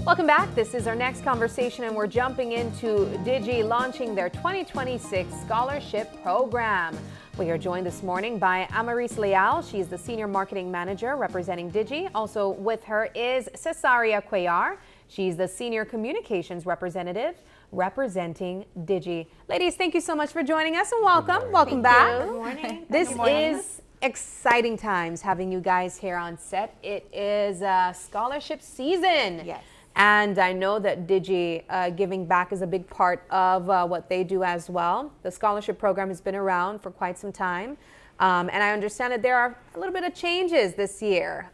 Welcome back. This is our next conversation, and we're jumping into Digi launching their 2026 scholarship program. We are joined this morning by Amaris Leal. She is the Senior Marketing Manager representing Digi. Also with her is Cesaria Cuellar. She's the Senior Communications Representative representing Digi. Ladies, thank you so much for joining us and welcome. Welcome back. Good morning. This is exciting times having you guys here on set. It is scholarship season. Yes. And I know that Digi giving back is a big part of what they do as well. The scholarship program has been around for quite some time. And I understand that there are a little bit of changes this year.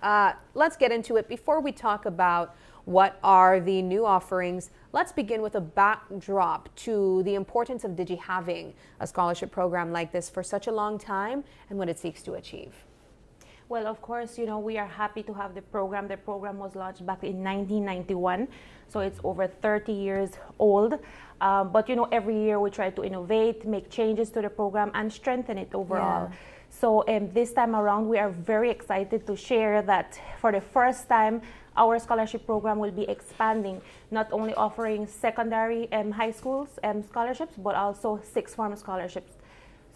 Let's get into it. Before we talk about what are the new offerings, let's begin with a backdrop to the importance of Digi having a scholarship program like this for such a long time and what it seeks to achieve. Well, of course, you know, we are happy to have the program. The program was launched back in 1991, so it's over 30 years old. But, you know, every year we try to innovate, make changes to the program, and strengthen it overall. Yeah. So this time around, we are very excited to share that for the first time, our scholarship program will be expanding, not only offering secondary high schools scholarships, but also sixth form scholarships.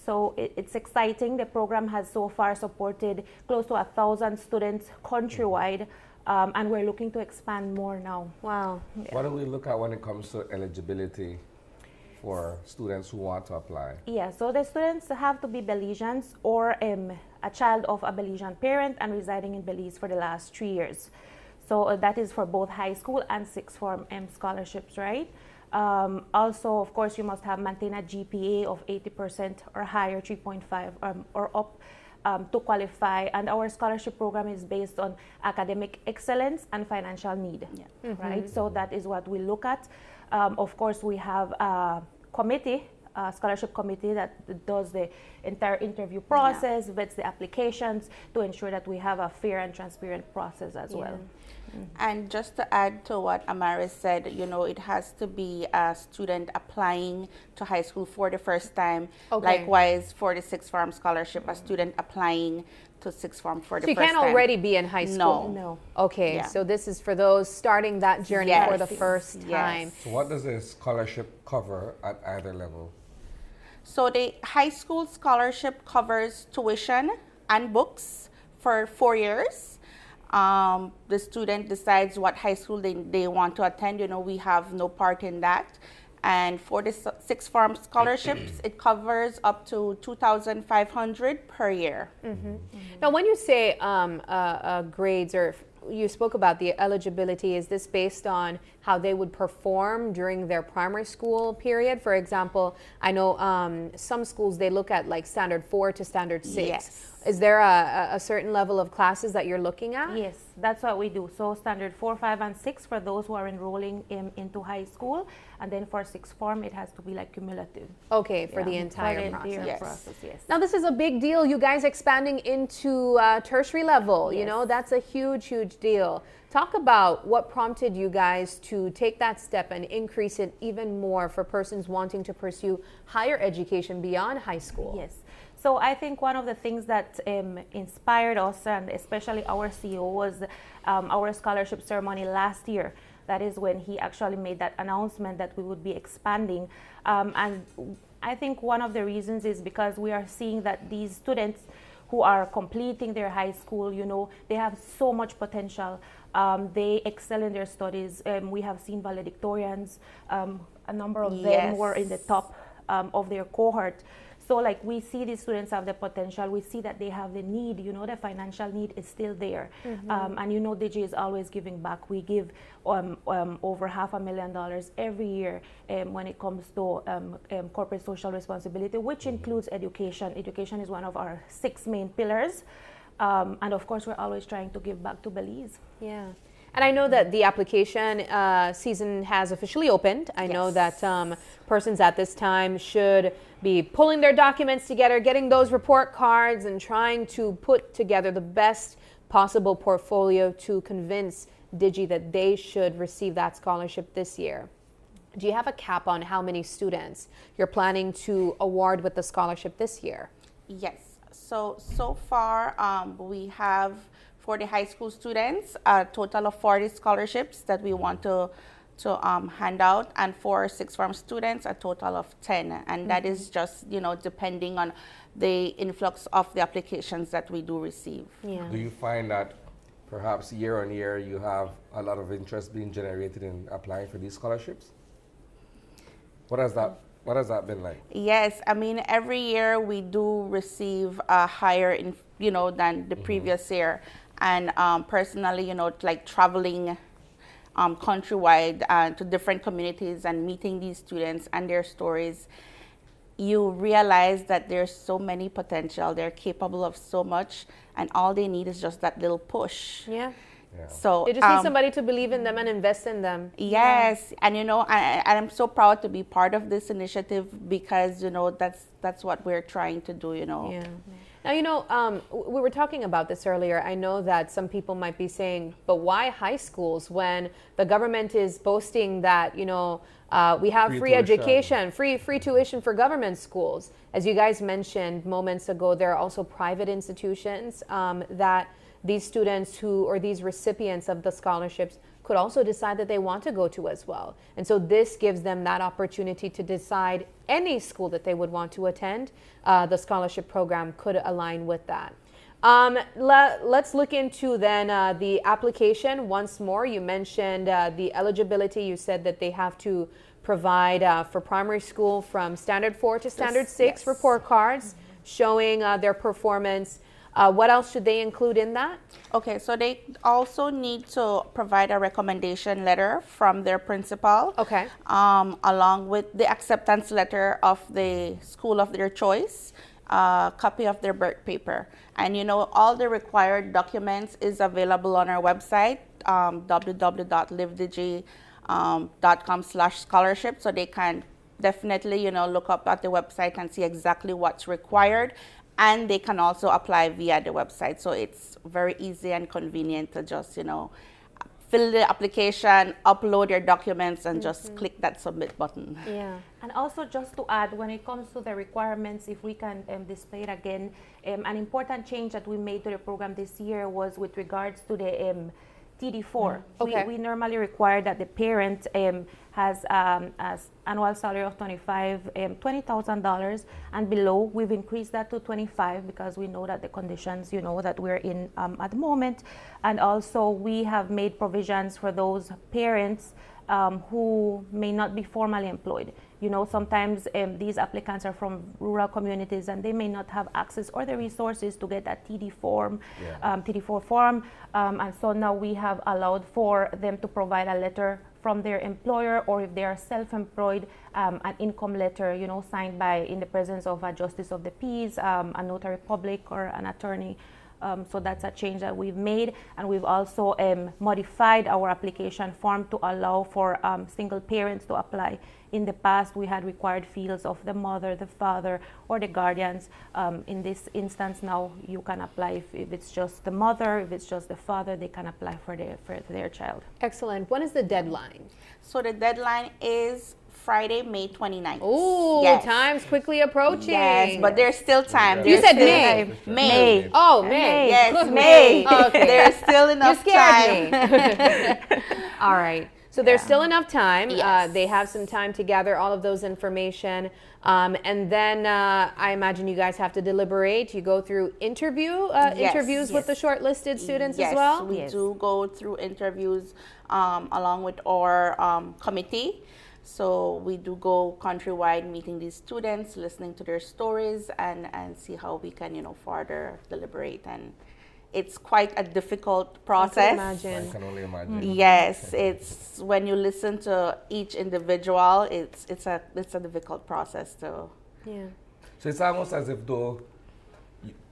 So it's exciting. The program has so far supported close to 1,000 students countrywide, and we're looking to expand more now. Wow. Yeah. What do we look at when it comes to eligibility for students who want to apply? Yeah, so the students have to be Belizeans or a child of a Belizean parent and residing in Belize for the last 3 years. So that is for both high school and sixth form scholarships, right? Also, of course, you must have maintained a GPA of 80% or higher, 3.5 or up to qualify. And our scholarship program is based on academic excellence and financial need, right? So that is what we look at. Of course, we have a committee, a scholarship committee that does the entire interview process, vets the applications to ensure that we have a fair and transparent process as well. And just to add to what Amaris said, you know, it has to be a student applying to high school for the first time. Okay. Likewise, for the sixth form scholarship, a student applying to sixth form for the first time. So you can't already be in high school? No. Okay, so this is for those starting that journey for the first time. So what does a scholarship cover at either level? So the high school scholarship covers tuition and books for 4 years. The student decides what high school they want to attend. You know, we have no part in that. And for the sixth form scholarships, it covers up to $2,500 per year. Now, when you say grades, or you spoke about the eligibility, is this based on how they would perform during their primary school period? For example, I know some schools, they look at like standard 4 to standard 6. Yes. Is there a certain level of classes that you're looking at? Yes, that's what we do. So standard 4, 5, and 6 for those who are enrolling into high school. And then for sixth form, it has to be like cumulative. Okay, for the entire process. Yes. Now, this is a big deal. You guys expanding into tertiary level, yes. You know, that's a huge, huge deal. Talk about what prompted you guys to take that step and increase it even more for persons wanting to pursue higher education beyond high school. Yes. So I think one of the things that inspired us, and especially our CEO, was our scholarship ceremony last year. That is when he actually made that announcement that we would be expanding. And I think one of the reasons is because we are seeing that these students who are completing their high school, you know, they have so much potential. They excel in their studies. We have seen valedictorians, a number of them were in the top of their cohort. So like we see these students have the potential, we see that they have the need, you know, the financial need is still there. And you know, Digi is always giving back. We give over $500,000 every year when it comes to corporate social responsibility, which includes education. Education is one of our 6 main pillars. And of course, we're always trying to give back to Belize. Yeah. And I know that the application season has officially opened. I know that persons at this time should be pulling their documents together, getting those report cards, and trying to put together the best possible portfolio to convince Digi that they should receive that scholarship this year. Do you have a cap on how many students you're planning to award with the scholarship this year? Yes. So far we have for the high school students, a total of 40 scholarships that we want to hand out, and for sixth form students, a total of 10. And that is just, depending on the influx of the applications that we do receive. Yeah. Do you find that perhaps year on year you have a lot of interest being generated in applying for these scholarships? What has that been like? Yes, I mean, every year we do receive a higher, than the previous year. And personally, like traveling countrywide to different communities and meeting these students and their stories, you realize that there's so many potential. They're capable of so much, and all they need is just that little push. Yeah. So They just need somebody to believe in them and invest in them. yes, and I'm so proud to be part of this initiative, because that's what we're trying to do. Yeah. Now, we were talking about this earlier. I know that some people might be saying, but why high schools when the government is boasting that, we have free education, free tuition for government schools. As you guys mentioned moments ago, there are also private institutions that these students or these recipients of the scholarships could also decide that they want to go to as well. And so this gives them that opportunity to decide any school that they would want to attend. The scholarship program could align with that. Let's look into then the application once more. You mentioned the eligibility. You said that they have to provide for primary school from Standard 4 to Standard 6 yes. report cards showing their performance. What else should they include in that? Okay, so they also need to provide a recommendation letter from their principal. Okay. Along with the acceptance letter of the school of their choice, a copy of their birth paper. And all the required documents is available on our website, www.livedigi.com/scholarship. So they can definitely, look up at the website and see exactly what's required. And they can also apply via the website. So it's very easy and convenient to just, fill the application, upload your documents, and just click that submit button. Yeah, and also just to add, when it comes to the requirements, if we can display it again, an important change that we made to the program this year was with regards to the TD4. Okay. We normally require that the parent has as annual salary of $20,000 and below. We've increased that to 25 because we know that the conditions, that we're in at the moment. And also we have made provisions for those parents who may not be formally employed. Sometimes these applicants are from rural communities and they may not have access or the resources to get that TD form, TD4 form. And so now we have allowed for them to provide a letter from their employer, or if they are self-employed, an income letter, signed by in the presence of a justice of the peace, a notary public, or an attorney. So that's a change that we've made, and we've also modified our application form to allow for single parents to apply. In the past, we had required fields of the mother, the father, or the guardians. In this instance, now you can apply if it's just the mother, if it's just the father, they can apply for their child. Excellent. When is the deadline? So the deadline is Friday, May 29th. Oh, yes. Time's quickly approaching. Yes, but there's still time. You There's said still May. time. May. Oh, May. Yes, May. Oh, okay. There's still enough You time. scared me. All right. So there's still enough time. Yes. They have some time to gather all of those information. And then I imagine you guys have to deliberate. You go through interviews with the shortlisted students as well? We do go through interviews along with our committee. So we do go countrywide, meeting these students, listening to their stories, and see how we can, further deliberate. And it's quite a difficult process. I can only imagine. Yes, it's when you listen to each individual, it's a difficult process to. Yeah. So it's almost as if though,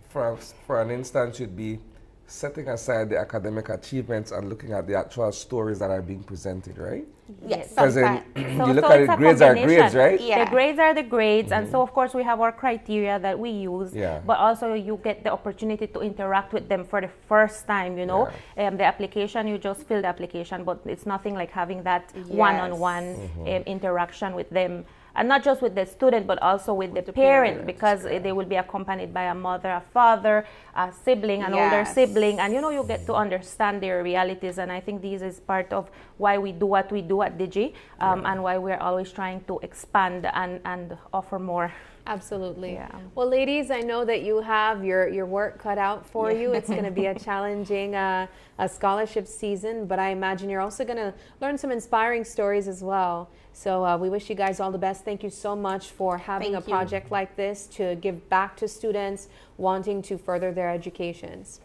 for an instance, you'd be setting aside the academic achievements and looking at the actual stories that are being presented, right? Yes, Because sometimes. you look at it, grades are grades, right? Yeah. The grades are the grades, and so of course we have our criteria that we use, but also you get the opportunity to interact with them for the first time, the application, you just fill the application, but it's nothing like having that one-on-one interaction with them. and not just with the student, but also with the parent, because they will be accompanied by a mother, a father, a sibling, an older sibling, and you get to understand their realities. And I think this is part of why we do what we do at Digi, and why we're always trying to expand and offer more. Absolutely. Yeah. Well, ladies, I know that you have your work cut out for you. It's going to be a challenging a scholarship season, but I imagine you're also going to learn some inspiring stories as well. So we wish you guys all the best. Thank you so much for having a project like this to give back to students wanting to further their educations.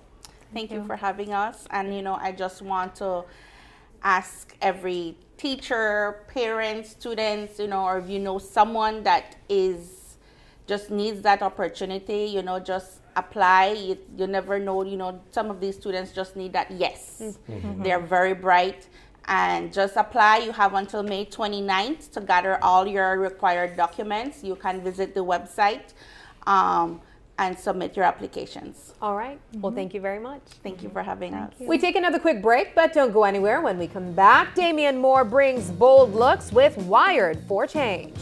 Thank you for having us. And, I just want to ask every teacher, parent, students, or if you know someone that just needs that opportunity, just apply. You never know, some of these students just need that yes. They're very bright, and just apply. You have until May 29th to gather all your required documents. You can visit the website and submit your applications. All right. Well, thank you very much. Thank you for having us. We take another quick break, but don't go anywhere. When we come back, Damian Moore brings bold looks with Wired for Change.